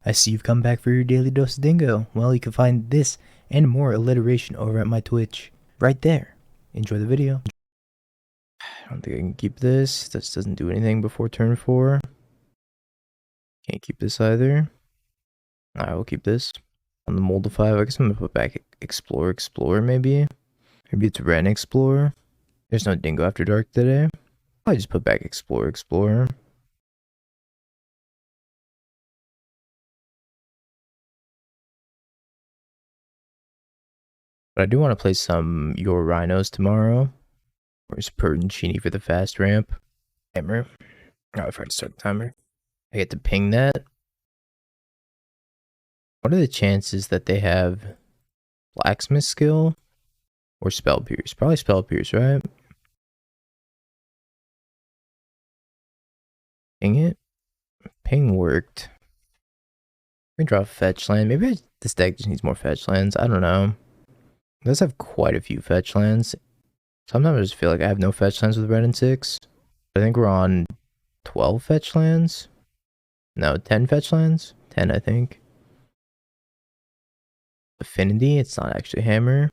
I see you've come back for your daily dose of dingo. Well, you can find this and more alliteration over at my Twitch. Right there. Enjoy the video. I don't think I can keep this. This doesn't do anything before turn 4. Can't keep this either. I will keep this. On the mold of 5, I guess I'm gonna put back Explore maybe. Maybe it's Ren Explore. There's no dingo after dark today. I just put back Explore. But I do want to play some Your Rhinos tomorrow. Where's Pertentini for the fast ramp? Timer. Oh, I forgot to start the timer. I get to ping that. What are the chances that they have Blacksmith skill or Spell Pierce? Probably Spell Pierce, right? Ping it. Ping worked. We can draw a fetch land. Maybe this deck just needs more fetch lands. I don't know. It does have quite a few fetch lands. Sometimes I just feel like I have no fetch lands with red and 6. I think we're on 12 fetch lands. No, 10 fetch lands. 10, I think. Affinity, it's not actually Hammer.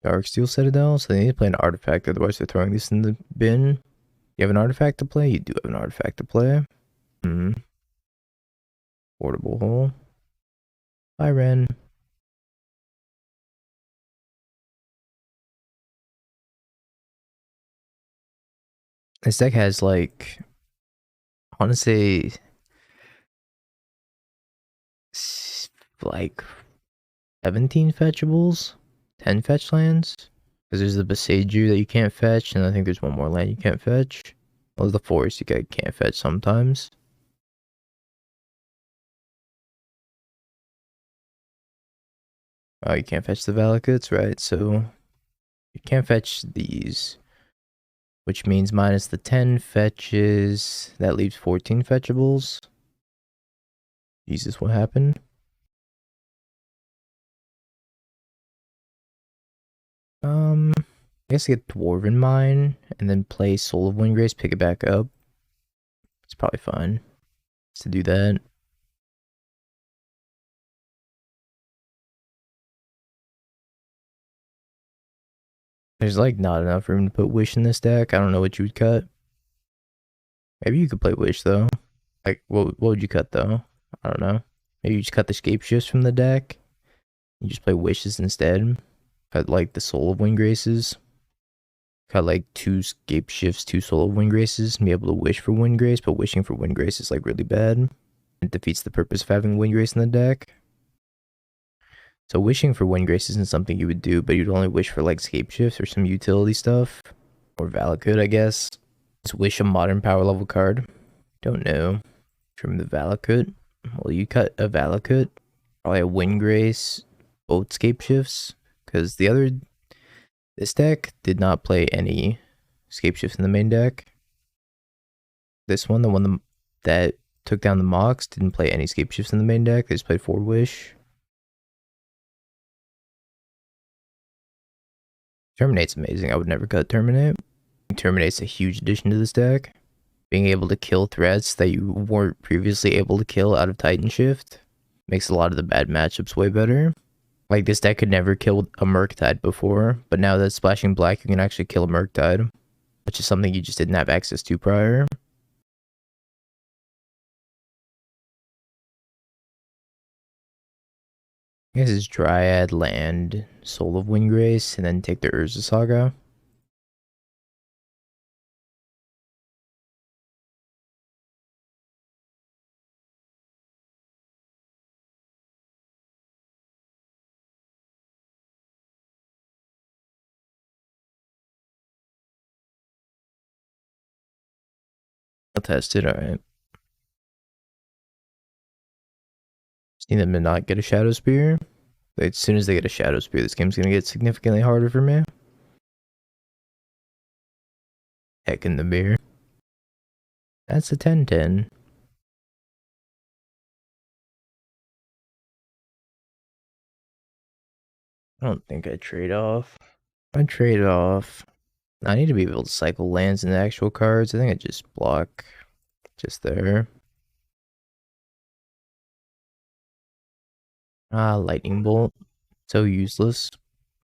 Darksteel Citadel, so they need to play an artifact, otherwise they're throwing this in the bin. You have an artifact to play? You do have an artifact to play. Portable hole. Bye, Ren. This deck has like, I want to say, like 17 fetchables, 10 fetch lands. Because there's the Beseiju that you can't fetch, and I think there's one more land you can't fetch. Well, the Forest you can't fetch sometimes. Oh, you can't fetch the Valakuts, right? So you can't fetch these, which means minus the 10 fetches. That leaves 14 fetchables. Jesus, what happened? I guess get Dwarven Mine and then play Soul of Windgrace, pick it back up. It's probably fine to do that. There's like not enough room to put Wish in this deck. I don't know what you would cut. Maybe you could play Wish though. Like, what would you cut though? I don't know. Maybe you just cut the Scape Shifts from the deck. You just play Wishes instead. Cut like the Soul of Windgraces. Cut like 2 Scape Shifts, 2 Soul of Windgraces, and be able to wish for Windgrace, but wishing for Windgrace is like really bad. It defeats the purpose of having Windgrace in the deck. So wishing for Windgrace isn't something you would do, but you'd only wish for like Scape Shifts or some utility stuff. Or Valakut, I guess. Let's wish a modern power level card. Don't know. Trim the Valakut. Well, you cut a Valakut. Probably a Windgrace. Both Scape Shifts. Because this deck did not play any Scape Shifts in the main deck. This one, the one that took down the Mox, didn't play any Scape Shifts in the main deck. They just played 4 Wish. Terminate's amazing. I would never cut Terminate. Terminate's a huge addition to this deck. Being able to kill threats that you weren't previously able to kill out of Titan Shift makes a lot of the bad matchups way better. Like, this deck could never kill a Murktide before, but now that splashing black, you can actually kill a Murktide, which is something you just didn't have access to prior. I guess it's Dryad, land, Soul of Windgrace, and then take the Urza Saga. I'll test it, alright. Just need them to not get a Shadow Spear. As soon as they get a Shadow Spear, this game's gonna get significantly harder for me. Heck in the beer. That's a 10-10. I don't think I trade off. I trade off. I need to be able to cycle lands into actual cards. I think I just block just there. Ah, lightning bolt. So useless.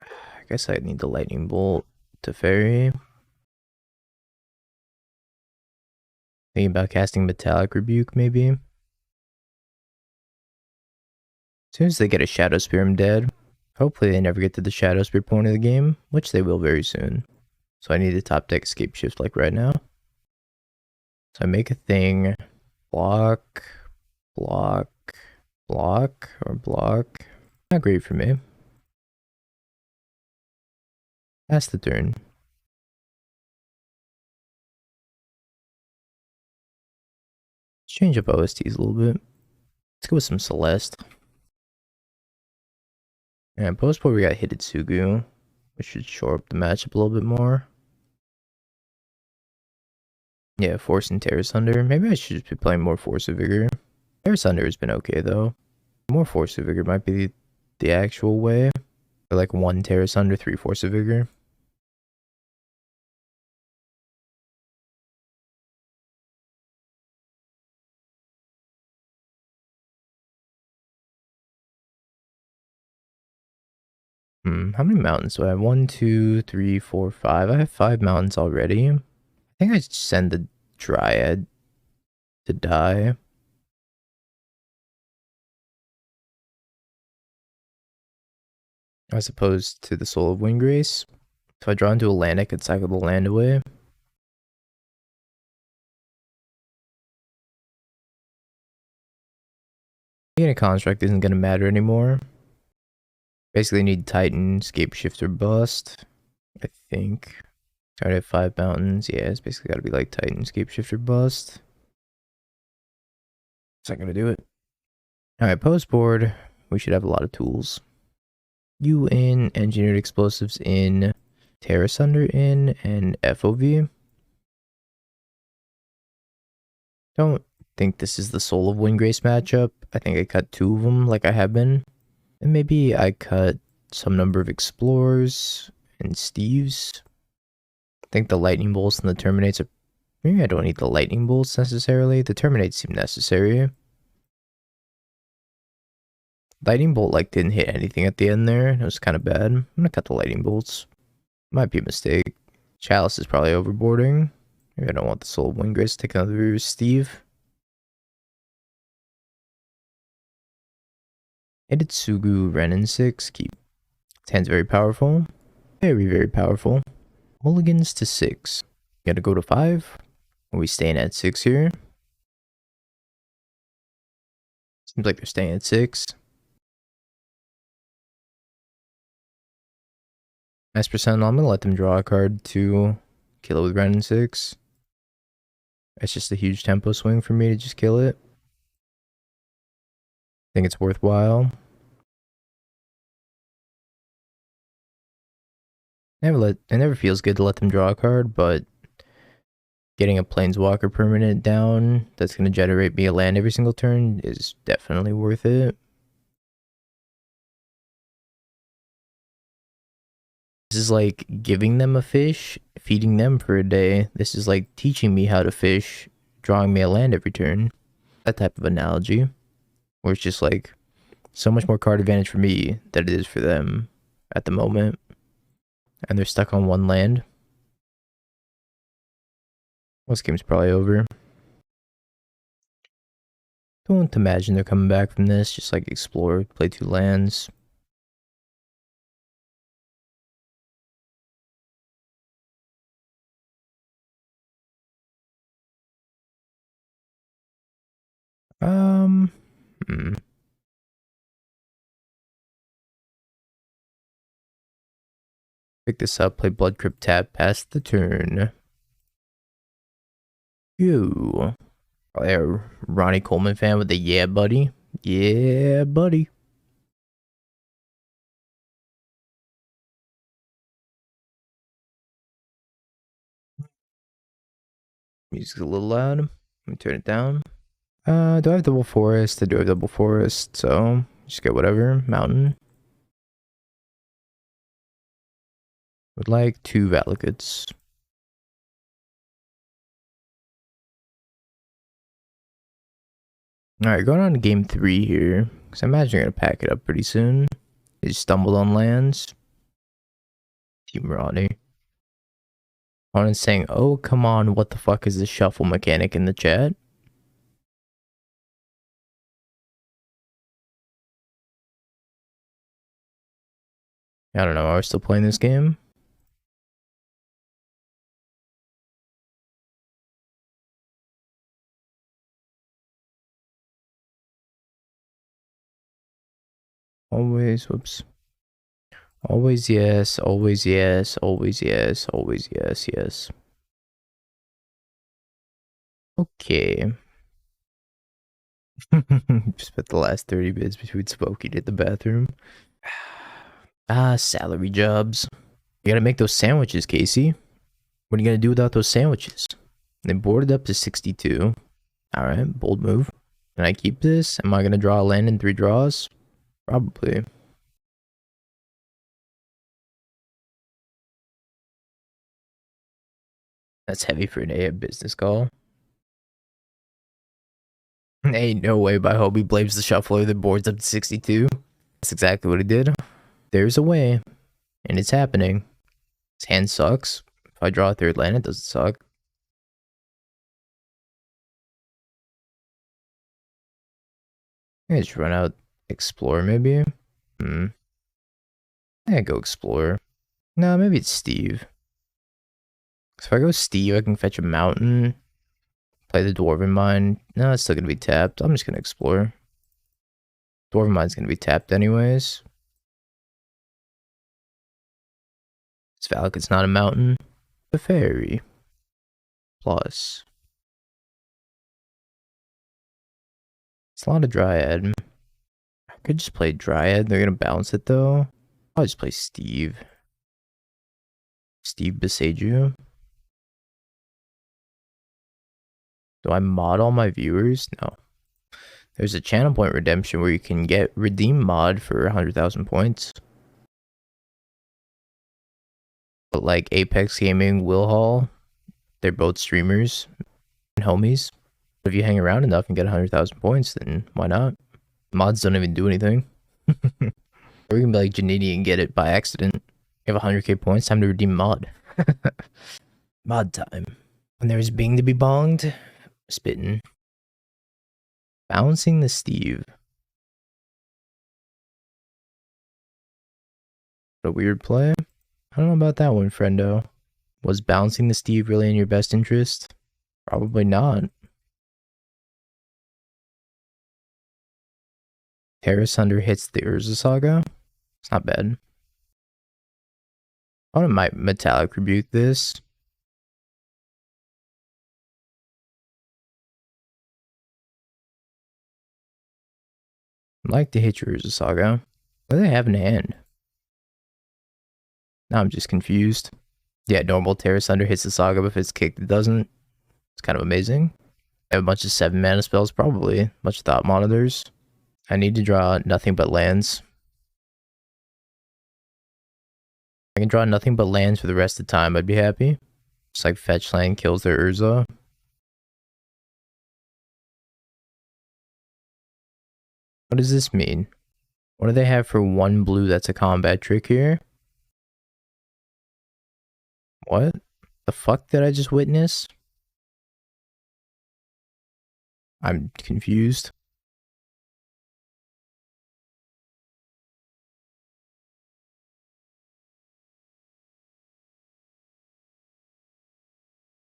I guess I need the lightning bolt to fairy. Thinking about casting metallic rebuke, maybe. As soon as they get a shadow spear, I'm dead. Hopefully they never get to the shadow spear point of the game, which they will very soon. So I need to top deck escape shift like right now. So I make a thing. Block, block, block, or block. Not great for me. Pass the turn. Let's change up OSTs a little bit. Let's go with some Celeste. And post board we got Hitotsugu, which should shore up the matchup a little bit more. Yeah, Force and Terra Sunder. Maybe I should just be playing more Force of Vigor. Terra Sunder has been okay though. More Force of Vigor might be the actual way. Or like 1 Terra Sunder, 3 Force of Vigor. How many mountains do I have? 1, 2, 3, 4, 5. I have 5 mountains already. I think I should send the Dryad to die. As opposed to the Soul of Windgrace. If I draw into a land, I could cycle the land away. Getting a construct isn't going to matter anymore. Basically need Titan, Scape Shifter, Bust. I think. Try to have 5 mountains. Yeah, it's basically got to be like Titan, Scape Shifter, Bust. It's not going to do it. Alright, post board. We should have a lot of tools. U in, Engineered Explosives in, Terra Sunder in, and FOV. Don't think this is the Soul of Windgrace matchup. I think I cut 2 of them like I have been. And maybe I cut some number of Explorers and Steves. I think the Lightning Bolts and the Terminates are... Maybe I don't need the Lightning Bolts necessarily. The Terminates seem necessary. Lightning Bolt like didn't hit anything at the end there. It was kind of bad. I'm gonna cut the Lightning Bolts. Might be a mistake. Chalice is probably overboarding. Maybe I don't want the Soul of Windgrace to take another Steve. Hitotsugu, Renin 6, keep. His hand's very powerful. Very, very powerful. Mulligans to 6. Gotta go to 5. Are we staying at 6 here? Seems like they're staying at 6. Nice percent. I'm gonna let them draw a card to kill it with Renin 6. It's just a huge tempo swing for me to just kill it. I think it's worthwhile. It never feels good to let them draw a card, but getting a Planeswalker permanent down that's going to generate me a land every single turn is definitely worth it. This is like giving them a fish, feeding them for a day. This is like teaching me how to fish, drawing me a land every turn. That type of analogy. Where it's just like so much more card advantage for me than it is for them at the moment. And they're stuck on 1 land. This game's probably over. Don't imagine they're coming back from this. Just like explore, play 2 lands. Hmm. Pick this up, play Blood Crypt tap, pass the turn. Ew. Probably a Ronnie Coleman fan with the yeah, buddy. Yeah, buddy. Music's a little loud. Let me turn it down. Do I have double forest? I do have double forest, so just get whatever. Mountain. Would like 2 Valakuts. Alright, going on to game 3 here. Because I imagine you're going to pack it up pretty soon. You stumbled on lands. Team Rodney. Opponent's saying, oh, come on, what the fuck is this shuffle mechanic in the chat? I don't know, are we still playing this game? Always, whoops. Always yes, always yes, always yes, always yes, yes. Okay. Spent the last 30 minutes between smoking at the bathroom. Ah, salary jobs. You gotta make those sandwiches, Casey. What are you gonna do without those sandwiches? They boarded up to 62. Alright, bold move. Can I keep this? Am I gonna draw a land in 3 draws? Probably. That's heavy for an AM business call. Ain't no way by hope he blames the shuffler that boards up to 62. That's exactly what he did. There's a way. And it's happening. His hand sucks. If I draw a 3rd land, it doesn't suck. I just run out Explore maybe? I go Explore. No, maybe it's Steve. So if I go Steve, I can fetch a mountain. Play the Dwarven Mine. No, it's still gonna be tapped. I'm just gonna Explore. Dwarven Mine's gonna be tapped anyways. It's Valak, it's not a mountain. The fairy. Plus. It's a lot of Dryad. I could just play Dryad. They're gonna bounce it though. I'll just play Steve. Steve Beseju. Do I mod all my viewers? No. There's a channel point redemption where you can get redeem mod for 100,000 points. But like Apex Gaming, Will Hall, they're both streamers and homies. If you hang around enough and get 100,000 points, then why not? Mods don't even do anything. Or you can be like Janini and get it by accident. You have 100k points, time to redeem mod. Mod time. When there's Bing to be bonged, spitting. Bouncing the Steve. What a weird play. I don't know about that one, friendo. Was bouncing the Steve really in your best interest? Probably not. Terrace Under hits the Urza Saga. It's not bad. I might Metallic Rebuke this. I'd like to hit your Urza Saga. What do they have in hand? Now I'm just confused. Yeah, normal Terrace Under hits the Saga, but if it's kicked, it doesn't. It's kind of amazing. I have a bunch of 7 mana spells, probably. A bunch of Thought Monitors. I need to draw nothing but lands. I can draw nothing but lands for the rest of the time, I'd be happy. Just like fetch land kills their Urza. What does this mean? What do they have for 1 blue that's a combat trick here? What the fuck did I just witness? I'm confused.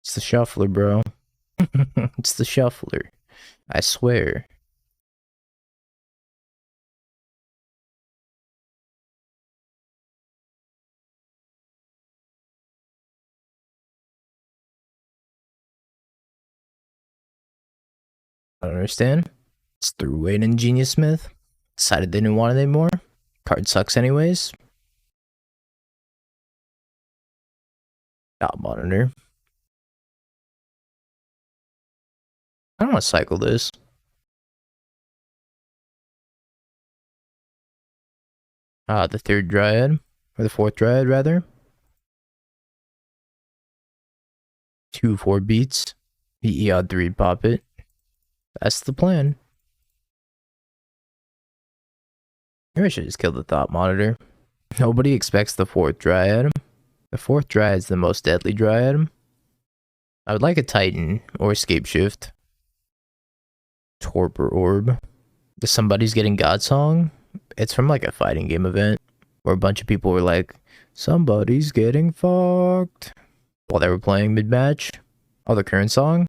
It's the shuffler, bro. It's the shuffler. I swear. I don't understand. It's threw away an Ingenious Smith. Decided they didn't want it anymore. Card sucks anyways. Dot monitor. I don't want to cycle this. The 3rd Dryad. Or the 4th Dryad, rather. 2 4 beats. The Eod 3 pop it. That's the plan. Maybe I should just kill the thought monitor. Nobody expects the fourth dryad. The fourth dryad is the most deadly dryad. I would like a titan or escape shift. Torpor orb. Somebody's getting God Song. It's from like a fighting game event where a bunch of people were like, somebody's getting fucked while they were playing mid-match. Oh, the current song?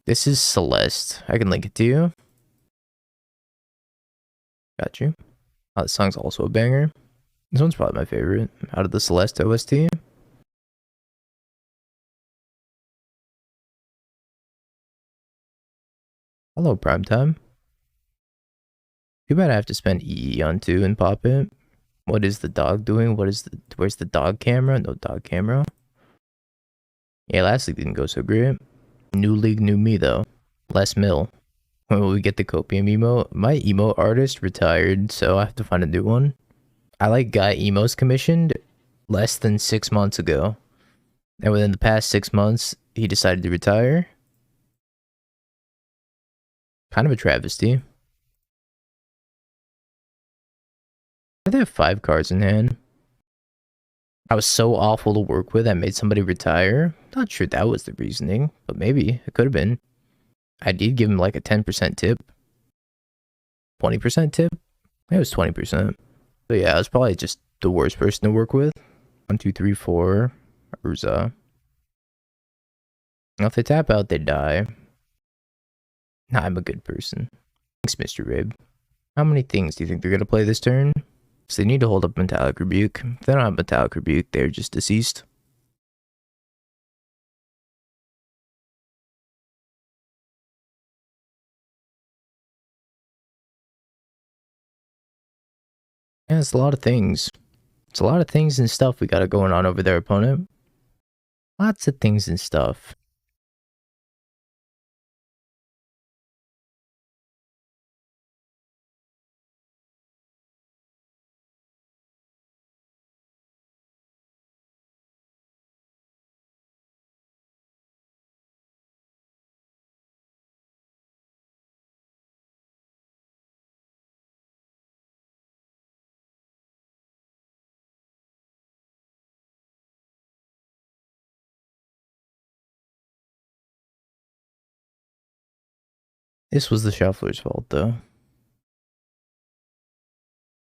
This is Celeste. I can link it to you. Got you. Oh, this song's also a banger. This one's probably my favorite out of the Celeste OST. Hello, Primetime. Too bad I have to spend EE on 2 and pop it. What is the dog doing? Where's the dog camera? No dog camera. Yeah, last league didn't go so great. New league, new me though. Less mill. When will we get the copium emo? My emo artist retired, so I have to find a new one. I like got emos commissioned less than 6 months ago. And within the past 6 months, he decided to retire. Kind of a travesty. They have 5 cards in hand. I was so awful to work with, I made somebody retire. Not sure that was the reasoning, but maybe it could have been. I did give him like a 10% tip. 20% tip? It was 20%. But yeah, I was probably just the worst person to work with. 1, 2, 3, 4. Urza. Now if they tap out, they die. Nah, I'm a good person. Thanks, Mr. Rib. How many things do you think they're gonna play this turn? So they need to hold up Metallic Rebuke. If they don't have Metallic Rebuke, they're just deceased. Yeah, it's a lot of things. It's a lot of things and stuff we got going on over their opponent. Lots of things and stuff. This was the shuffler's fault, though.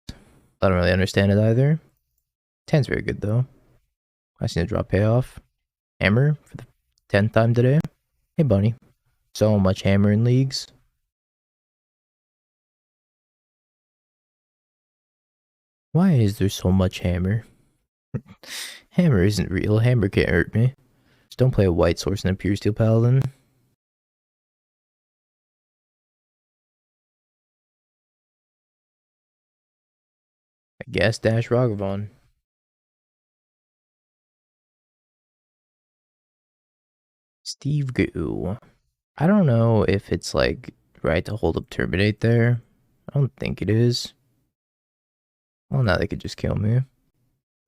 I don't really understand it either. 10's very good, though. I just need to draw payoff. Hammer for the 10th time today. Hey, bunny. So much hammer in leagues. Why is there so much hammer? Hammer isn't real. Hammer can't hurt me. Just don't play a white source and a pure steel paladin. I guess dash Ragavan. Steve Goo. I don't know if it's like right to hold up Terminate there. I don't think it is. Well, now they could just kill me.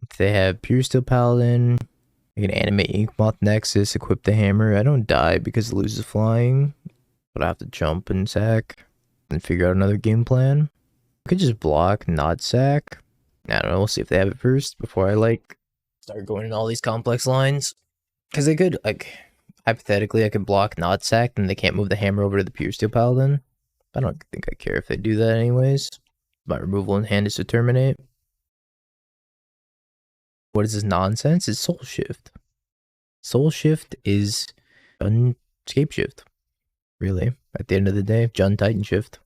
If they have Pure Steel Paladin, I can animate Inkmoth Nexus, equip the hammer. I don't die because it loses flying, but I have to jump and sack and figure out another game plan. I could just block, not sack. I don't know, we'll see if they have it first before I like start going in all these complex lines. Because they could, like, hypothetically, I could block, not sack, and they can't move the hammer over to the Pure Steel Paladin. I don't think I care if they do that anyways. My removal in hand is to terminate. What is this nonsense? It's Soulshift. Soulshift is Jun Scape Shift. Really, at the end of the day, Jun Titan Shift.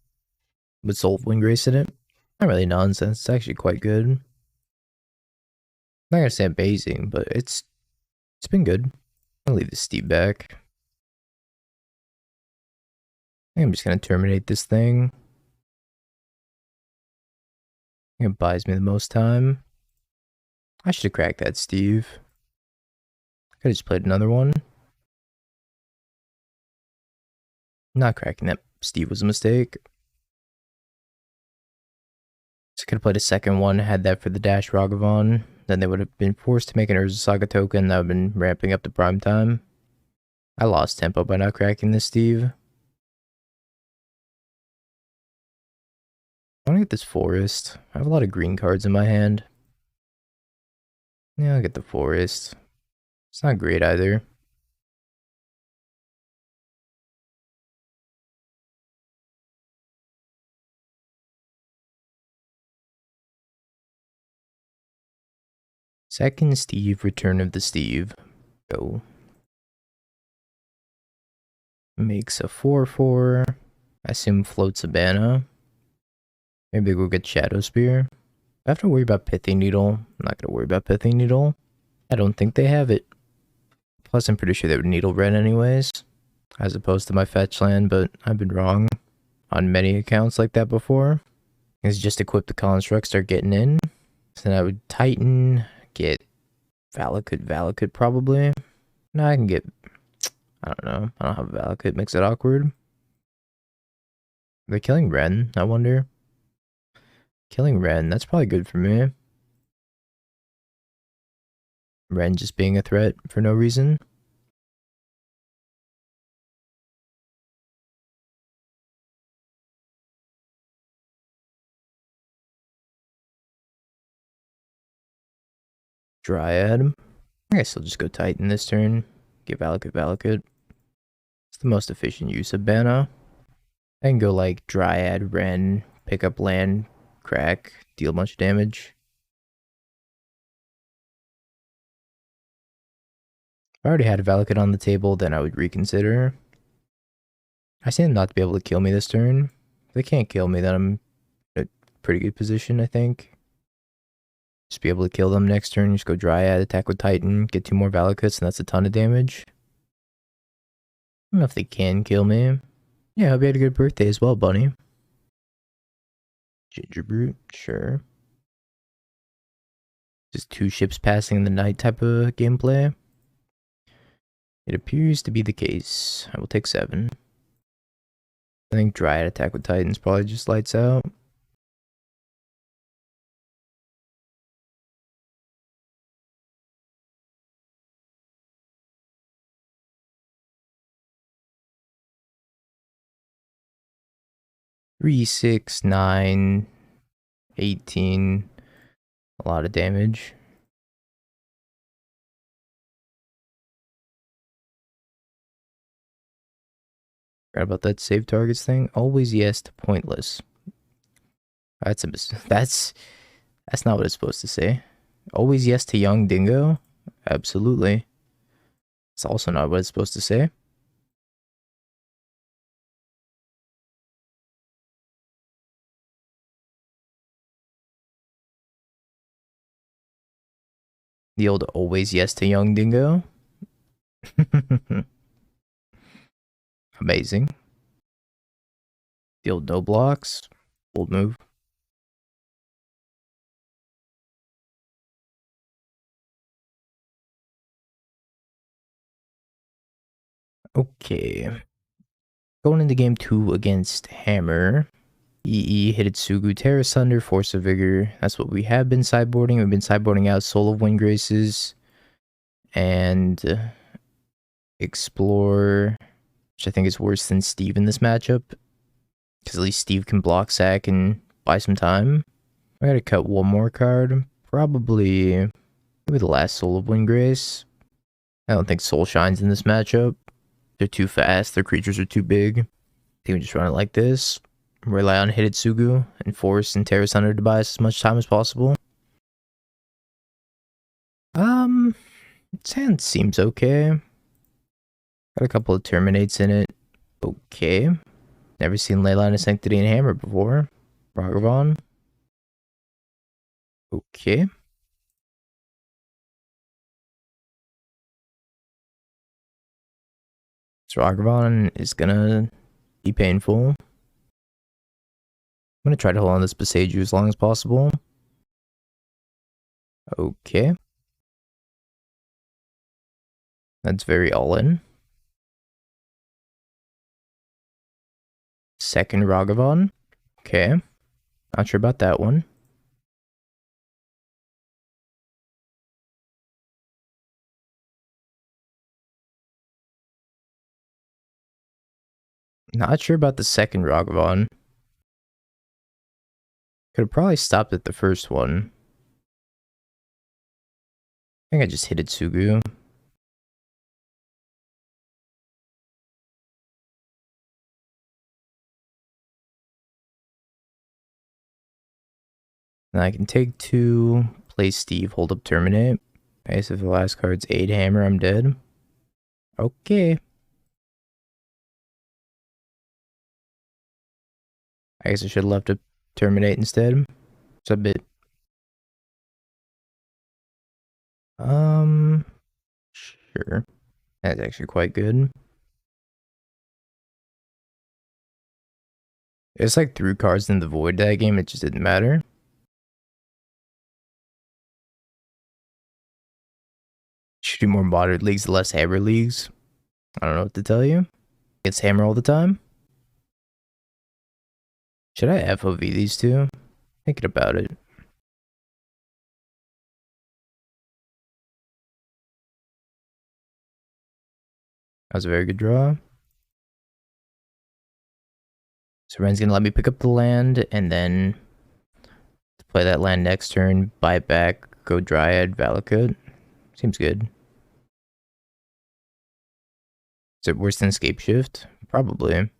With Soulwing Grace in it. Not really nonsense, it's actually quite good. I'm not gonna say amazing, but it's been good. I'll leave the Steve back. I think I'm just gonna terminate this thing. It buys me the most time. I should have cracked that Steve. Could have just played another one. Not cracking that Steve was a mistake. So could have played a second one, had that for the Dash Ragavan. Then they would have been forced to make an Urza Saga token that would have been ramping up to prime time. I lost tempo by not cracking this Steve. I want to get this forest. I have a lot of green cards in my hand. Yeah, I'll get the forest. It's not great either. Second Steve, Return of the Steve. Go. Makes a 4/4. I assume floats a Banna. Maybe we'll get Shadow Spear. I have to worry about Pithy Needle. I'm not gonna worry about Pithy Needle. I don't think they have it. Plus, I'm pretty sure they would Needle Red anyways, as opposed to my fetch land, but I've been wrong on many accounts like that before. It's just equip the construct, start getting in. So then I would Titan, get Valakut probably. No, I can get, I don't know. I don't have Valakut, makes it awkward. They're killing Ren, I wonder. Killing Ren, that's probably good for me. Ren just being a threat for no reason. Dryad. I guess I'll just go Titan this turn. Get Valakut. It's the most efficient use of Banna. I can go like Dryad, Ren, pick up land, crack, deal a bunch of damage. If I already had a Valakut on the table, then I would reconsider. I seem not to be able to kill me this turn. If they can't kill me, then I'm in a pretty good position, I think. Just be able to kill them next turn, just go Dryad, attack with Titan, get 2 more Valakuts, and that's a ton of damage. I don't know if they can kill me. Yeah, I hope you had a good birthday as well, bunny. Ginger Brute, sure. Just 2 ships passing in the night type of gameplay. It appears to be the case. I will take 7. I think Dryad attack with Titans probably just lights out. Three, 6, 9, 18. A lot of damage. Forgot about that save targets thing. Always yes to pointless. That's not what it's supposed to say. Always yes to young dingo? Absolutely. It's also not what it's supposed to say. The old always yes to young dingo. Amazing. The old no blocks. Bold move. Okay. Going into game 2 against Hammer. EE, Hitotsugu, Terra Sunder, Force of Vigor. That's what we have been sideboarding. We've been sideboarding out Soul of Wind Graces and Explore, which I think is worse than Steve in this matchup. Because at least Steve can block sack and buy some time. I gotta cut one more card. Probably maybe the last Soul of Wind Grace. I don't think Soul shines in this matchup. They're too fast. Their creatures are too big. I think we just run it like this. Rely on Hitotsugu and Force and Terra Sunder to buy us as much time as possible. Its hand seems okay. Got a couple of Terminates in it. Okay. Never seen Leyline of Sanctity and Hammer before. Ragavan. Okay. So Ragavan is gonna be painful. I'm gonna try to hold on this Beseiju as long as possible. Okay. That's very all-in. Second Ragavan. Okay. Not sure about that one. Not sure about the second Ragavan. Could have probably stopped at the first one. I think I just hit Itsugu. And I can take 2, play Steve, hold up, terminate. Okay, so if the last card's 8 hammer, I'm dead. Okay. I guess I should have left a terminate instead. It's a bit. Sure. That's actually quite good. It's like 3 cards in the void that game, it just didn't matter. Should do more moderate leagues, less hammer leagues. I don't know what to tell you. It's hammer all the time. Should I FOV these two? Thinking about it. That was a very good draw. So Ren's gonna let me pick up the land, and then play that land next turn, buy it back, go Dryad, Valakut. Seems good. Is it worse than Scapeshift? Probably.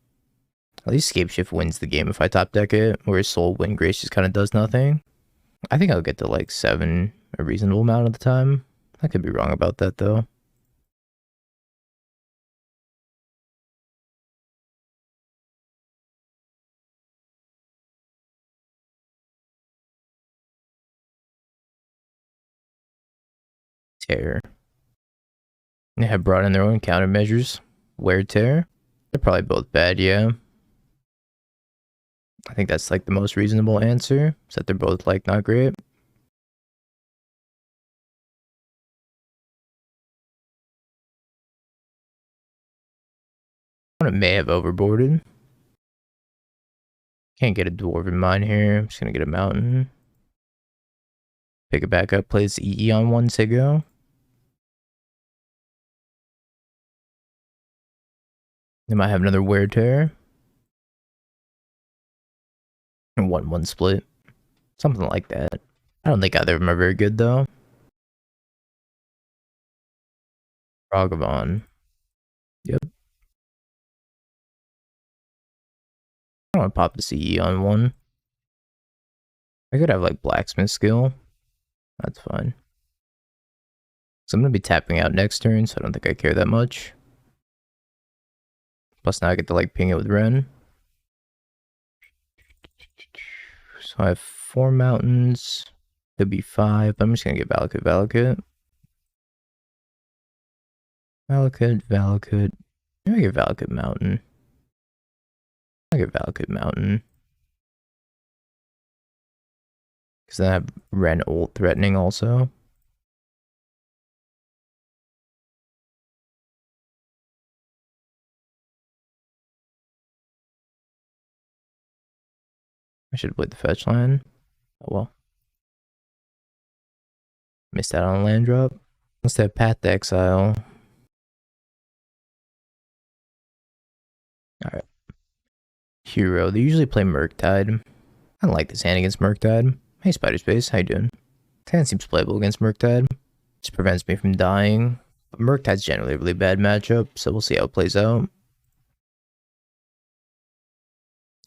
At least Scapeshift wins the game if I top deck it, whereas Soul Wind Grace just kind of does nothing. I think I'll get to like 7 a reasonable amount of the time. I could be wrong about that though. Tear. They have brought in their own countermeasures. Wear Tear. They're probably both bad, yeah. I think that's like the most reasonable answer, is that they're both like not great. One may have overboarded. Can't get a Dwarven Mine here. I'm just gonna get a Mountain. Pick it back up, plays EE on 1 MTGO. They might have another Wear Tear. And 1-1 split. Something like that. I don't think either of them are very good though. Ragavan. Yep. I want to pop the CE on 1. I could have like Blacksmith skill. That's fine. So I'm going to be tapping out next turn, so I don't think I care that much. Plus now I get to like ping it with Ren. So I have 4 mountains. Could be 5. I'm just going to get Valakut, Valakut. Valakut, Valakut. Maybe I get Valakut Mountain. I get Valakut Mountain. Because then I have Ren ult threatening also. I should have played the fetch line. Oh well. Missed out on a land drop. Let's have Path to Exile. Alright. Hero. They usually play Murktide. I don't like this hand against Murktide. Hey Spider Space, how you doing? This hand seems playable against Murktide. Just prevents me from dying. But Murktide's generally a really bad matchup, so we'll see how it plays out.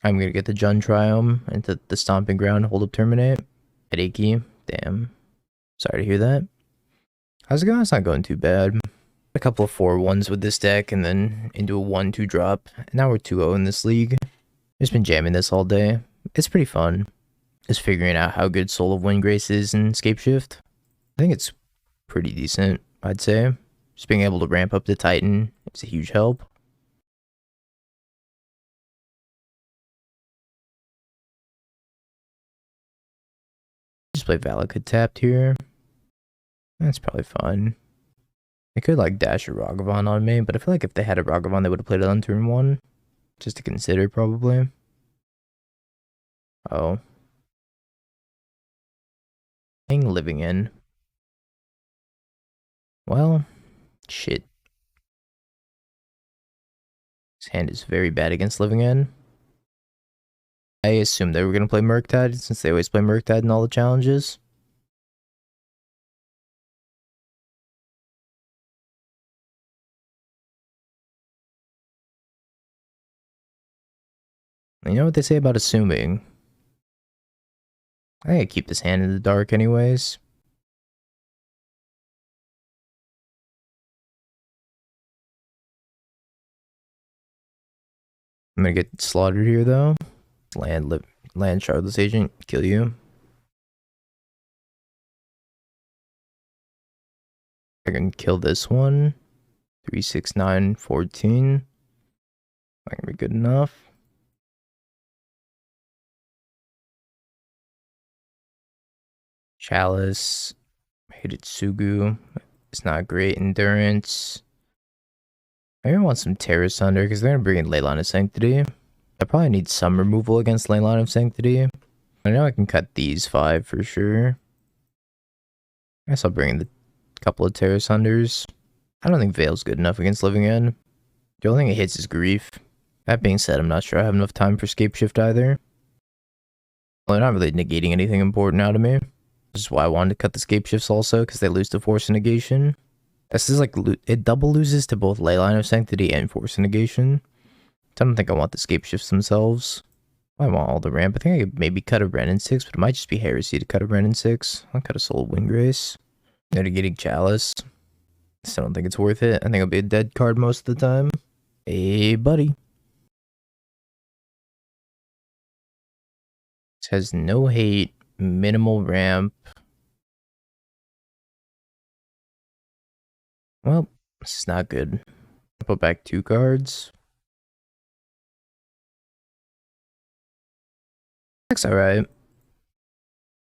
I'm gonna get the Jund Triome into the Stomping Ground, hold up terminate. Headachy. Damn. Sorry to hear that. How's it going? It's not going too bad. A couple of 4-1s with this deck, and then into a 1-2 drop. And now we're 2-0 in this league. Just been jamming this all day. It's pretty fun. Just figuring out how good Soul of Windgrace is in Scapeshift. I think it's pretty decent, I'd say. Just being able to ramp up the Titan is a huge help. Just play Valakut tapped here. That's probably fine. They could like dash a Ragavan on me, but I feel like if they had a Ragavan, they would have played it on turn 1. Just to consider, probably. Oh. Thing living in. Well, shit. This hand is very bad against living in. I assumed they were going to play Murktide since they always play Murktide in all the challenges. You know what they say about assuming? I gotta keep this hand in the dark anyways. I'm gonna get slaughtered here though. Land Shardless Agent, kill you. I can kill this one. 3, 6, 9, 14. Not gonna be good enough. Chalice. Hidetsugu. It's not great. Endurance. I really want some Terror Sunder because they're gonna bring in Leyline of Sanctity. I probably need some removal against Leyline of Sanctity. I know I can cut these 5 for sure. I guess I'll bring in the couple of Terror Sunders. I don't think Veil's good enough against Living End. The only thing it hits is Grief. That being said, I'm not sure I have enough time for Scapeshift either. Well, they're not really negating anything important out of me. This is why I wanted to cut the Scapeshifts also, because they lose to Force of Negation. This is like, it double loses to both Leyline of Sanctity and Force of Negation. So I don't think I want the Scapeshifts themselves. I want all the ramp. I think I could maybe cut a Ren in 6, but it might just be heresy to cut a Ren in 6. I'll cut a Soul Windgrace. Mitigating Chalice. Still don't think it's worth it. I think it'll be a dead card most of the time. Hey, buddy. It says no hate, minimal ramp. Well, this is not good. I'll put back 2 cards. That's alright.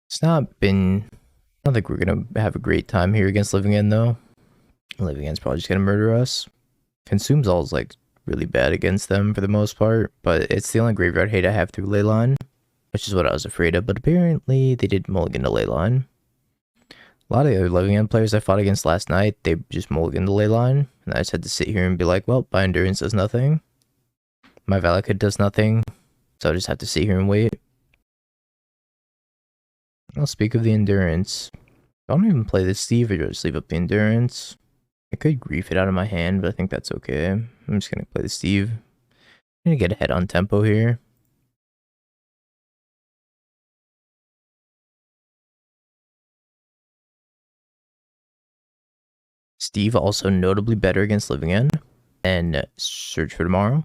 It's not been... I don't think we're gonna have a great time here against Living End, though. Living End's probably just gonna murder us. Consumes all is, like, really bad against them for the most part, but it's the only graveyard hate I have through Leyline, which is what I was afraid of, but apparently they did mulligan to Leyline. A lot of the other Living End players I fought against last night, they just mulliganed to Leyline, and I just had to sit here and be like, well, my Endurance does nothing. My Valakut does nothing, so I just have to sit here and wait. I'll speak of the Endurance. I don't even play this Steve, or just leave up the Endurance. I could grief it out of my hand, but I think that's okay. I'm just gonna play the Steve. I'm gonna get ahead on tempo here. Steve also notably better against Living End. And Search for Tomorrow.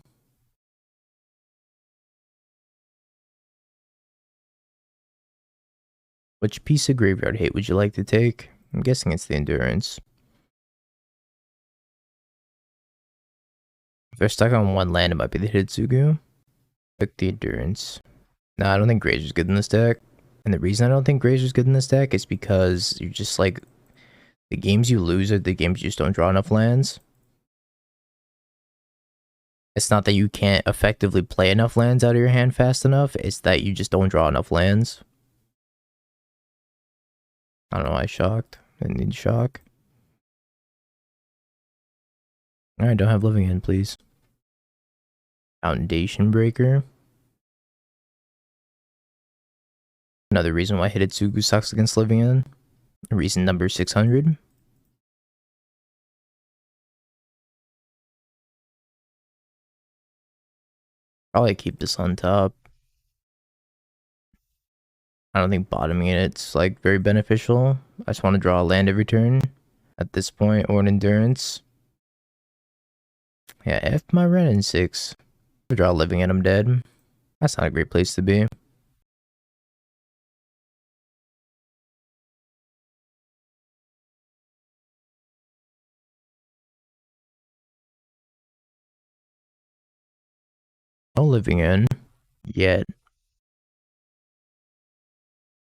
Which piece of graveyard hate would you like to take? I'm guessing it's the Endurance. If they're stuck on one land, it might be the Hitsugu. Pick the Endurance. No, I don't think Grazer's good in this deck. And the reason I don't think Grazer's good in this deck is because you're just like... The games you lose are the games you just don't draw enough lands. It's not that you can't effectively play enough lands out of your hand fast enough, it's that you just don't draw enough lands. I don't know why I shocked. I didn't need shock. Alright, don't have Living End, please. Foundation Breaker. Another reason why Hidetsugu sucks against Living End. Reason number 600. Probably keep this on top. I don't think bottoming it's like very beneficial. I just want to draw a land every turn at this point, or an Endurance. Yeah, F my Ren in 6. I'll draw Living End, I'm dead. That's not a great place to be. No Living End yet.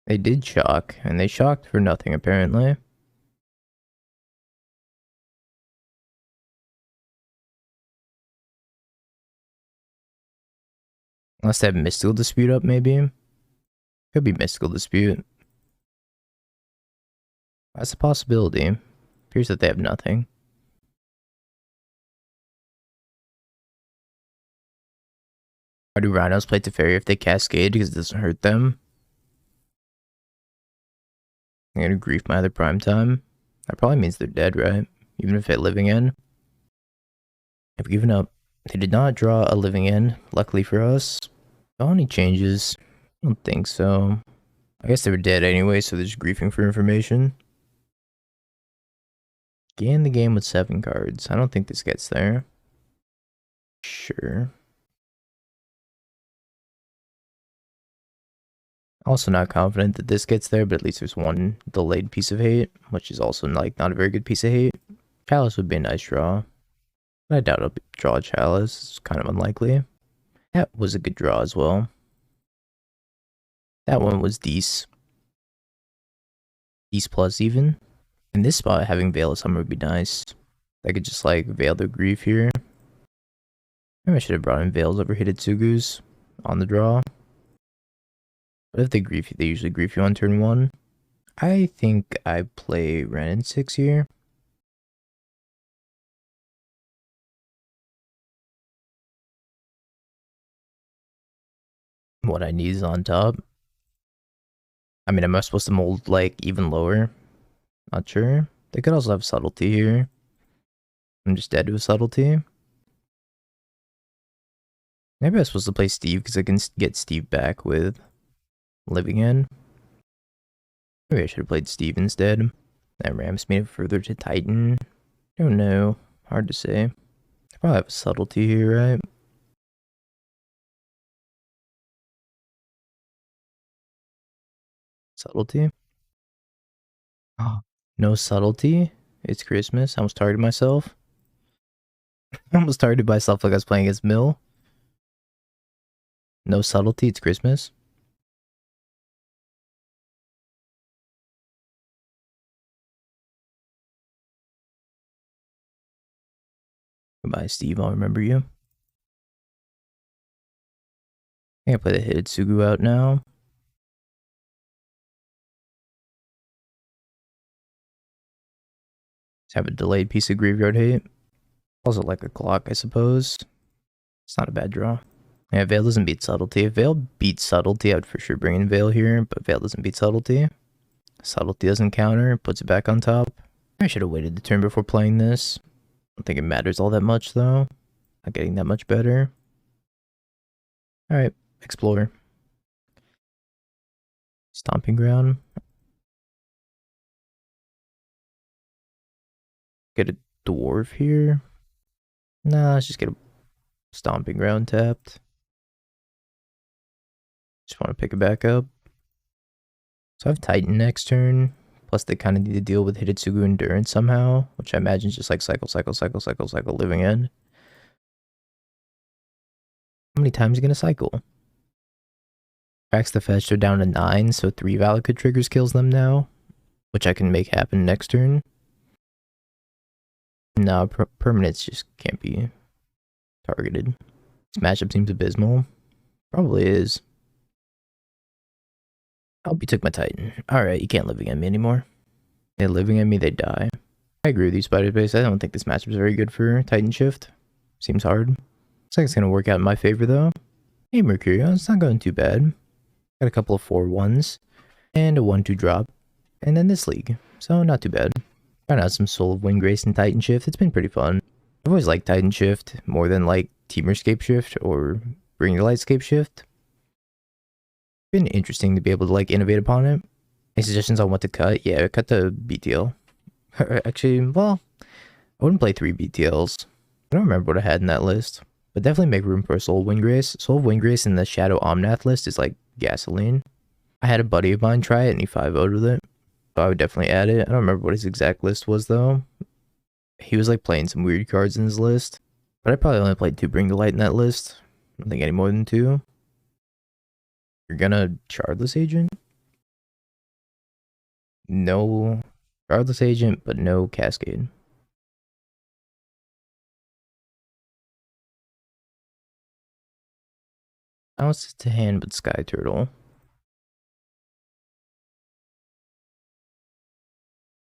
They did shock, and they shocked for nothing apparently. Unless they have Mystical Dispute up, maybe. Could be Mystical Dispute. That's a possibility. Appears that they have nothing. Why do Rhinos play Teferi if they cascade because it doesn't hurt them? I'm gonna grief my other prime time. That probably means they're dead, right? Even if they're living in. I've given up. They did not draw a living in, luckily for us. Oh, any changes? I don't think so. I guess they were dead anyway, so they're just griefing for information. Gain the game with 7 cards. I don't think this gets there. Sure. Also not confident that this gets there, but at least there's one delayed piece of hate, which is also like not a very good piece of hate. Chalice would be a nice draw. But I doubt I'll draw a Chalice. It's kind of unlikely. That was a good draw as well. That one was Dece. Dece plus even. In this spot, having Veil of Summer would be nice. I could just like Veil the Grief here. Maybe I should have brought in Veils over Hitotsugus on the draw. But if they grief you, they usually grief you on turn 1. I think I play Ren in 6 here. What I need is on top. I mean, am I supposed to mold like even lower? Not sure. They could also have subtlety here. I'm just dead to a subtlety. Maybe I'm supposed to play Steve because I can get Steve back with living in. Maybe I should have played Steve instead. That ramps me further to Titan. Don't know. Hard to say. I probably have a subtlety here, right? Subtlety. Oh, no subtlety. It's Christmas. I almost targeted myself. I almost targeted myself like I was playing against Mill. No subtlety. It's Christmas. Goodbye, Steve. I'll remember you. I can't play the Hitotsugu out now. Let's have a delayed piece of graveyard hate. Also like a clock, I suppose. It's not a bad draw. Yeah, Veil doesn't beat subtlety. If Veil beats subtlety, I would for sure bring in Veil here, but Veil doesn't beat subtlety. Subtlety doesn't counter, puts it back on top. I should have waited the turn before playing this. I don't think it matters all that much though. Not getting that much better. Alright, explore. Stomping ground. Get a dwarf here. Nah, let's just get a stomping ground tapped. Just want to pick it back up. So I have Titan next turn. Plus they kind of need to deal with Hitotsugu Endurance somehow, which I imagine is just like cycle, living in. How many times are you gonna cycle? Cracks the fetch, they're down to 9, so 3 Valakut triggers kills them now, which I can make happen next turn. No, permanents just can't be targeted. This matchup seems abysmal. Probably is. Oh, you took my Titan. Alright, you can't living at me anymore. They're living at me, they die. I agree with you, Spider Base. I don't think this matchup is very good for Titan Shift. Seems hard. Looks like it's gonna work out in my favor though. Hey Mercurio, it's not going too bad. Got a couple of 4-1s and a 1-2 drop. And then this league. So not too bad. Trying out some Soul of Windgrace and Titan Shift. It's been pretty fun. I've always liked Titan Shift more than like Teamerscape Shift or Bring Your Lightscape Shift. Been interesting to be able to like innovate upon it. Any suggestions on what to cut? Yeah, cut the BTL. Actually, well, I wouldn't play 3 BTLs. I don't remember what I had in that list. But definitely make room for a Soul of Windgrace. Soul of Windgrace in the Shadow Omnath list is like gasoline. I had a buddy of mine try it and he 5-0'd with it. So I would definitely add it. I don't remember what his exact list was though. He was like playing some weird cards in his list. But I probably only played 2 Bring the Light in that list. I don't think any more than 2. You're gonna Shardless Agent? No Shardless Agent, but no Cascade. Bounce to hand, but Sky Turtle.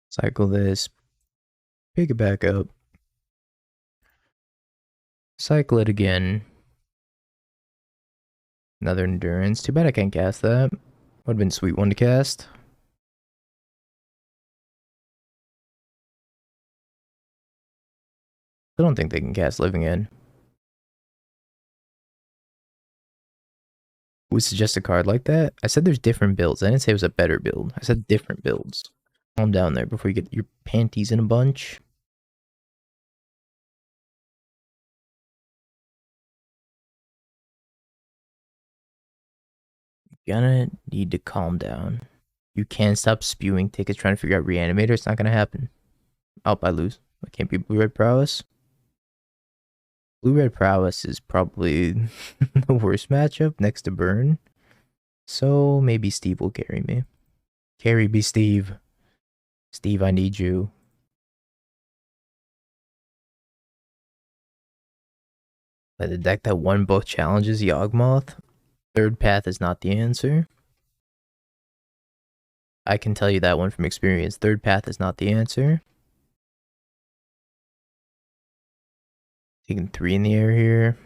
Cycle this. Pick it back up. Cycle it again. Another endurance. Too bad I can't cast that. Would have been a sweet one to cast. I don't think they can cast Living End. Would suggest a card like that? I said there's different builds. I didn't say it was a better build. I said different builds. Calm down there before you get your panties in a bunch. You're gonna need to calm down. You can't stop spewing tickets trying to figure out Reanimator. It's not gonna happen. Oh, I lose. I can't be Blue-Red Prowess. Blue-Red Prowess is probably the worst matchup next to Burn. So maybe Steve will carry me. Carry me, Steve. Steve, I need you. But the deck that won both challenges, Yawgmoth. Third Path is not the answer. I can tell you that one from experience. Third Path is not the answer. Taking 3 in the air here.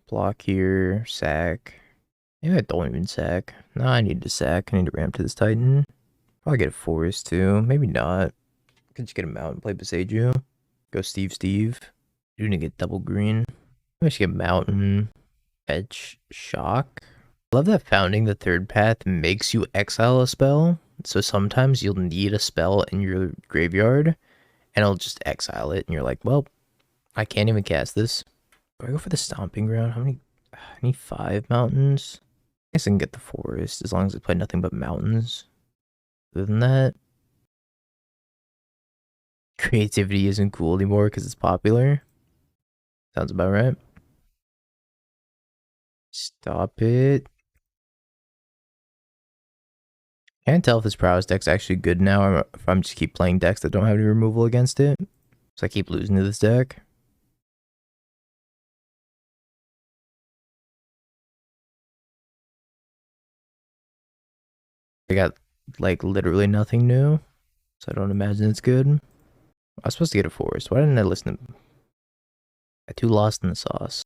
Block here. Sack. Maybe I don't even sack. No, I need to sack. I need to ramp to this Titan. Probably get a Forest too. Maybe not. Could just get a Mountain, play Beseiju. Go Steve. You're gonna get double green. Maybe I should get Mountain. Edge Shock. I love that Founding the Third Path makes you exile a spell. So sometimes you'll need a spell in your graveyard and it'll just exile it. And you're like, well, I can't even cast this. Do I go for the Stomping Ground? How many? I need 5 mountains. I guess I can get the Forest as long as I play nothing but mountains. Other than that, creativity isn't cool anymore because it's popular. Sounds about right. Stop it. Can't tell if this Prowess deck's actually good now or if I'm just keep playing decks that don't have any removal against it. So I keep losing to this deck. I got like literally nothing new. So I don't imagine it's good. I was supposed to get a Forest. Why didn't I listen to... Got too lost in the sauce.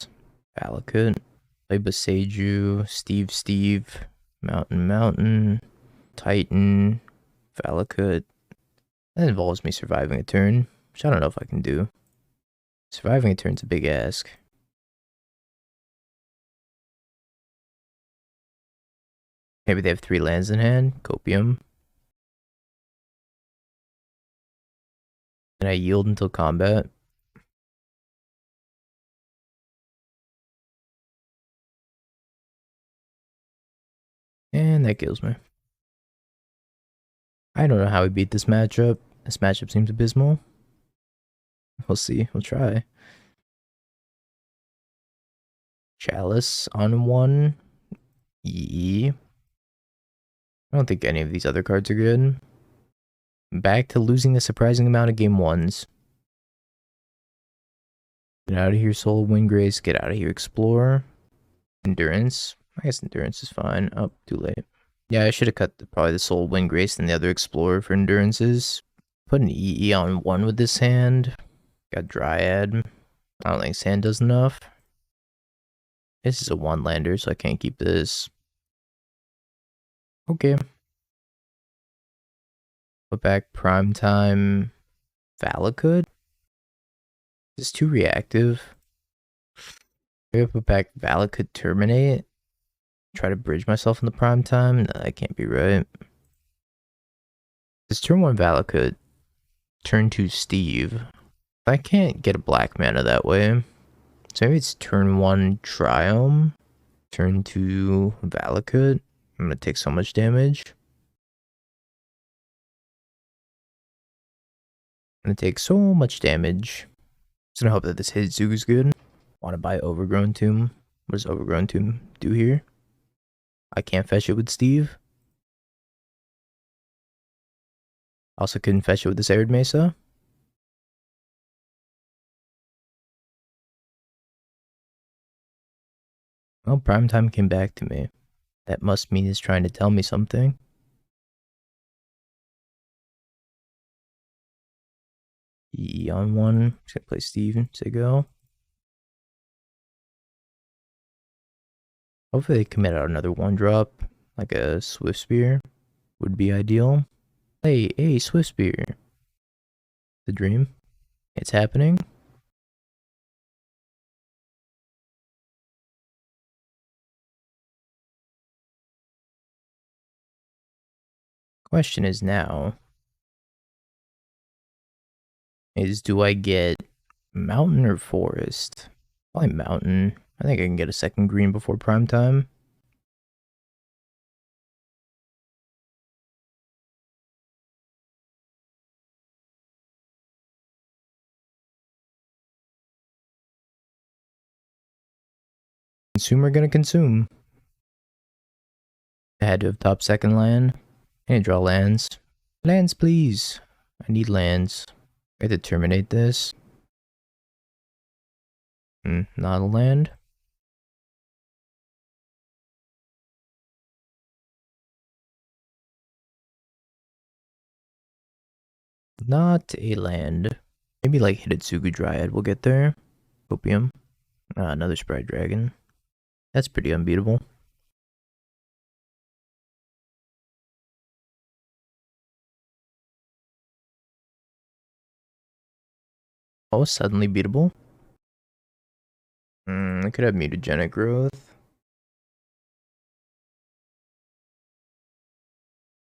Valakut. Play Beseiju. Steve. Mountain. Titan. Valakut. That involves me surviving a turn, which I don't know if I can do. Surviving a turn's a big ask. Maybe they have 3 lands in hand. Copium. And I yield until combat. And that kills me. I don't know how we beat this matchup. This matchup seems abysmal. We'll see. We'll try. Chalice on 1. I don't think any of these other cards are good. Back to losing a surprising amount of game 1s. Get out of here, Soul of Windgrace. Get out of here, Explore. Endurance. I guess Endurance is fine. Oh, too late. Yeah, I should have cut probably the Soul of Windgrace and the other Explorer for Endurances. Put an EE on 1 with this hand. Got Dryad. I don't think Sand does enough. This is a 1-lander, so I can't keep this. Okay. Put back Primetime Valakut. It's too reactive. Maybe I put back Valakut Terminate. Try to bridge myself in the Primetime. No, that can't be right. This turn 1 Valakut. Turn 2 Steve. I can't get a black mana that way. So maybe it's turn 1 Triome. Turn 2 Valakut. I'm gonna take so much damage. I'm gonna take so much damage. Just gonna hope that this Hitsu is good. Want to buy Overgrown Tomb. What does Overgrown Tomb do here? I can't fetch it with Steve. Also couldn't fetch it with this Arid Mesa. Well, Primetime came back to me. That must mean it's trying to tell me something. E on 1. Just gonna play Steve. Say go. Hopefully they commit out another 1-drop, like a Swift Spear would be ideal. Hey, Swift Spear. The dream. It's happening. Question is now, do I get mountain or forest? Probably mountain. I think I can get a second green before prime time. Consumer gonna consume. I had to have top second land. I need to draw lands. Lands, please. I need lands. I have to terminate this. Not a land. Not a land. Maybe like Hidetsugu Dryad will get there. Opium. Another Sprite Dragon. That's pretty unbeatable. Oh, suddenly beatable. I could have mutagenic growth.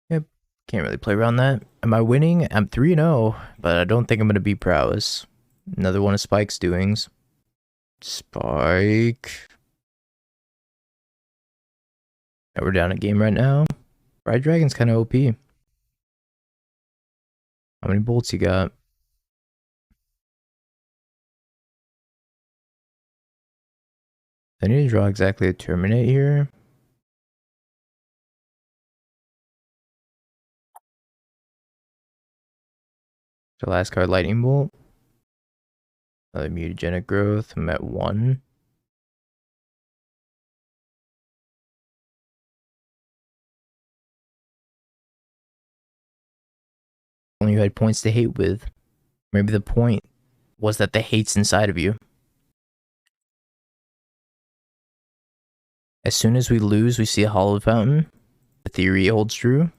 Yep. Can't really play around that. Am I winning? I'm 3-0, but I don't think I'm going to beat Prowess. Another one of Spike's doings. Spike. Yeah, we're down a game right now. Sprite Dragon's kind of OP. How many bolts you got? I need to draw exactly a terminate here. So last card, Lightning Bolt. Another mutagenic growth. I'm at 1. Only you had points to hate with. Maybe the point was that the hate's inside of you. As soon as we lose, we see a Hollow Fountain. The theory holds true.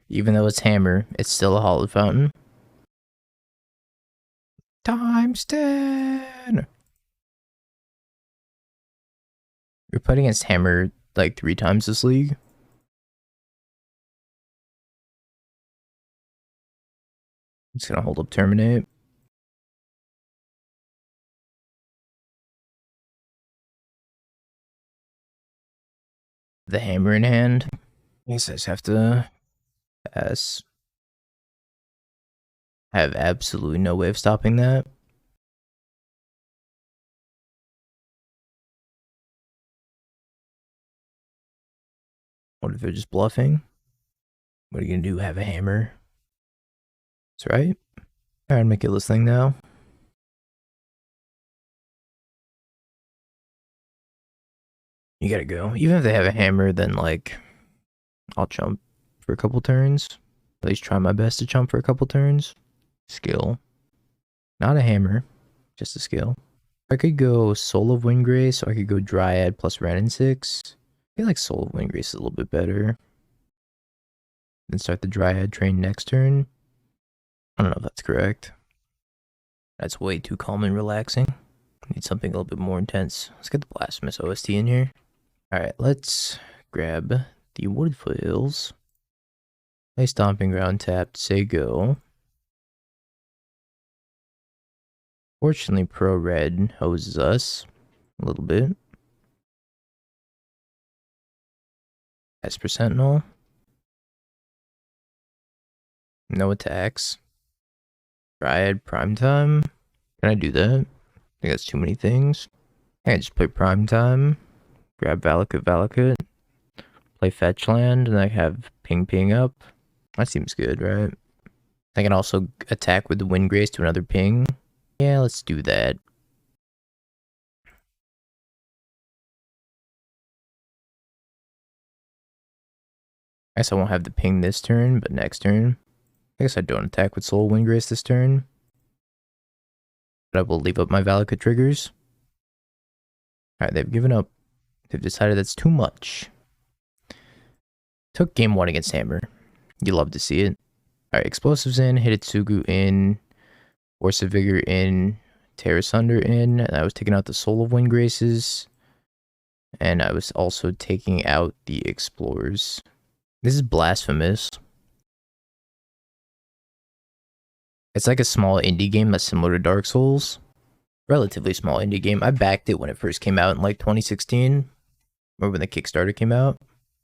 Even though it's hammer, it's still a Hollow Fountain. Times 10! We're playing against hammer like 3 times this league. I'm just gonna hold up terminate. The hammer in hand. I guess I just have to pass. I have absolutely no way of stopping that. What if they're just bluffing? What are you gonna do? Have a hammer? That's right. Alright, make it this thing now. You gotta go. Even if they have a hammer, then like I'll jump for a couple turns. At least try my best to jump for a couple turns. Skill. Not a hammer, just a skill. I could go Soul of Windgrace, or I could go Dryad plus Ren and 6. I feel like Soul of Windgrace is a little bit better. Then start the Dryad train next turn. I don't know if that's correct. That's way too calm and relaxing. Need something a little bit more intense. Let's get the Blasphemous OST in here. Alright, let's grab the Wooded Foothills. Play Stomping Ground tapped, say go. Fortunately, Pro Red hoses us a little bit. Esper Sentinel. No attacks. Dryad Primetime. Can I do that? I think that's too many things. I can just play Primetime. Grab Valakut. Play Fetch Land, and I have Ping up. That seems good, right? I can also attack with the Windgrace to another ping. Yeah, let's do that. I guess I won't have the ping this turn, but next turn. I guess I don't attack with Soul Windgrace this turn. But I will leave up my Valakut triggers. Alright, they've given up They've decided that's too much. Took game 1 against Hammer. You love to see it. Alright, Explosives in, Hitotsugu in, Force of Vigor in, Tear Asunder in, and I was taking out the Soul of Wind Graces, and I was also taking out the Explorers. This is blasphemous. It's like a small indie game that's similar to Dark Souls. Relatively small indie game. I backed it when it first came out in like 2016, or when the Kickstarter came out.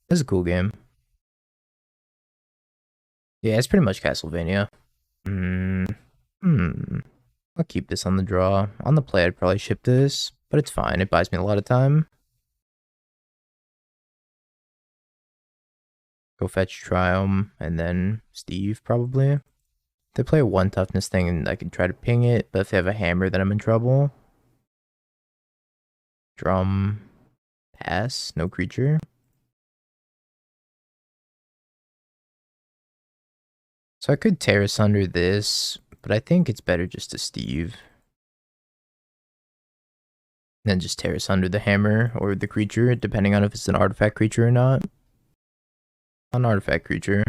It's a cool game. Yeah, it's pretty much Castlevania. I'll keep this on the draw. On the play, I'd probably ship this, but it's fine. It buys me a lot of time. Go fetch Triumph, and then Steve, probably. If they play a 1 toughness thing, and I can try to ping it, but if they have a hammer, then I'm in trouble. Drum, pass, no creature. So I could tear asunder this, but I think it's better just to Steve. Then just tear asunder the hammer or the creature, depending on if it's an artifact creature or not. An artifact creature.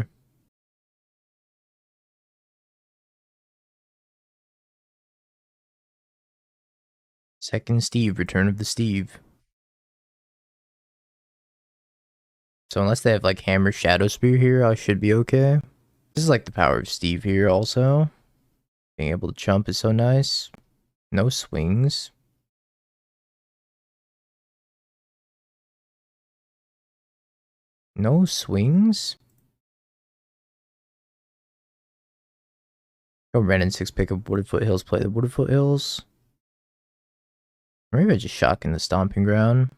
Second Steve, Return of the Steve. So unless they have like Hammer Shadow Spear here, I should be okay. This is like the power of Steve here also. Being able to jump is so nice. No swings. No swings? Go Ren and 6 pick up Wooded Foothills, play the Wooded Foothills. Or maybe I just shock in the Stomping Ground.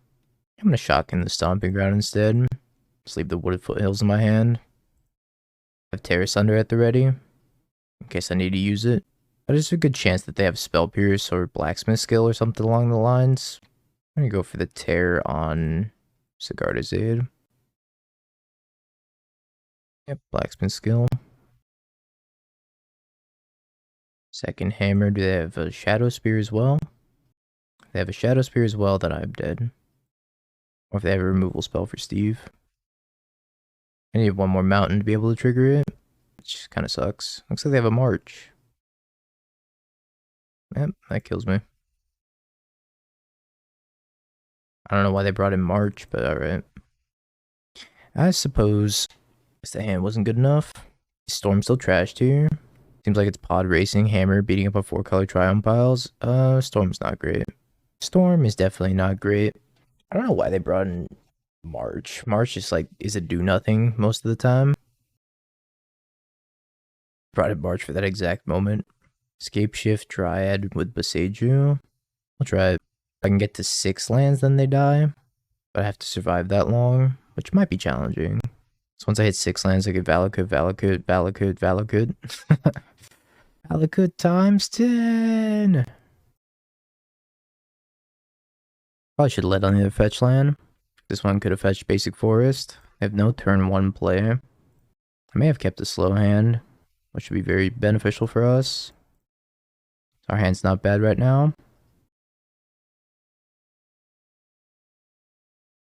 I'm gonna shock in the Stomping Ground instead. Just leave the Wooded Foothills in my hand. Have Terrace Under at the ready, in case I need to use it. But there's a good chance that they have Spell Pierce or Blacksmith Skill or something along the lines. I'm gonna go for the Tear on Sigarda's Aid. Yep, Blacksmith Skill. Second Hammer, do they have a Shadow Spear as well? If they have a Shadow Spear as well, then I'm dead. Or if they have a removal spell for Steve. I need one more mountain to be able to trigger it, which kind of sucks. Looks like they have a March. Yep, that kills me. I don't know why they brought in March, but alright. I suppose the hand wasn't good enough. Storm's still trashed here. Seems like it's Pod Racing, Hammer beating up on 4-color Triumph piles. Storm's not great. Storm is definitely not great. I don't know why they brought in March. March just like is a do nothing most of the time. Brought in March for that exact moment. Escape Shift Dryad with Boseiju. I'll try it. If I can get to 6 lands, then they die. But I have to survive that long, which might be challenging. So once I hit 6 lands, I get Valakut, Valakut, Valakut, Valakut. Valakut times 10! Probably should have led on the other fetch land. This one could have fetched Basic Forest. I have no turn 1 play. I may have kept a slow hand, which would be very beneficial for us. Our hand's not bad right now.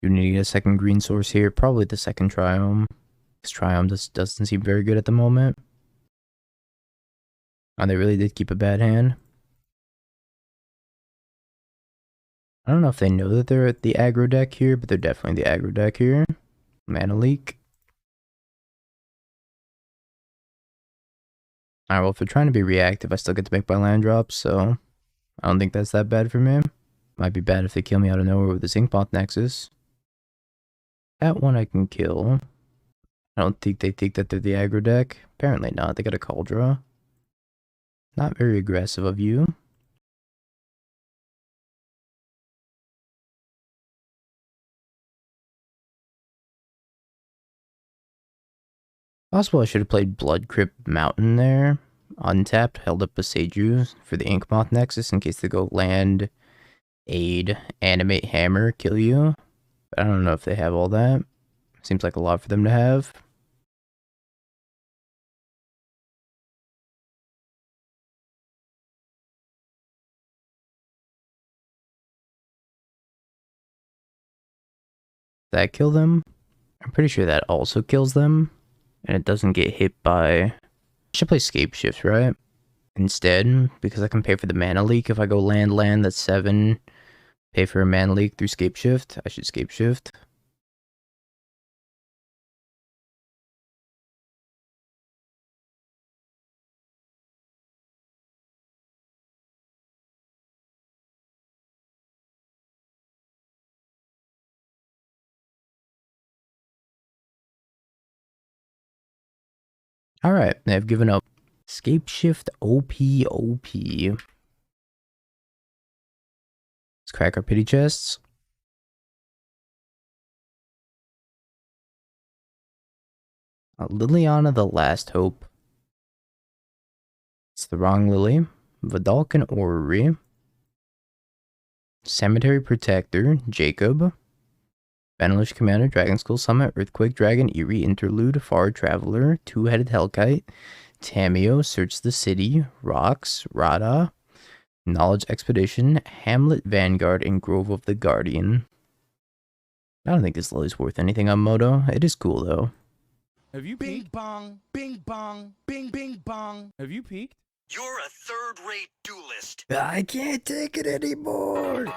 You need to get a second green source here. Probably the second Triome. This Triome just doesn't seem very good at the moment. Oh, they really did keep a bad hand. I don't know if they know that they're at the aggro deck here, but they're definitely the aggro deck here. Mana leak. Alright, well, if they're trying to be reactive, I still get to make my land drops, so I don't think that's that bad for me. Might be bad if they kill me out of nowhere with the Zinkmoth Nexus. That one I can kill. I don't think they think that they're the aggro deck. Apparently not. They got a Cauldron. Not very aggressive of you. Possible I should have played Blood Crypt Mountain there. Untapped, held up Boseiju for the Inkmoth Nexus in case they go land, aid, animate, hammer, kill you. But I don't know if they have all that. Seems like a lot for them to have. that kill them? I'm pretty sure that also kills them. And it doesn't get hit by... I should play Scapeshift, right? Instead, because I can pay for the mana leak if I go land, that's 7. Pay for a mana leak through Scapeshift. I should Scapeshift. Alright, I've given up. Scapeshift OP. Let's crack our pity chests. Liliana the Last Hope. It's the wrong Lily. Vidalcan Orrery. Cemetery Protector, Jacob. Vanillish Commander, Dragon Skull Summit, Earthquake Dragon, Eerie Interlude, Far Traveler, Two-Headed Hellkite, Tameo, Search the City, Rocks, Rada, Knowledge Expedition, Hamlet Vanguard, and Grove of the Guardian. I don't think this Lily's worth anything on Moto. It is cool though. Have you peaked? Bing bong, bing bong. Have you peaked? You're a third-rate duelist. I can't take it anymore.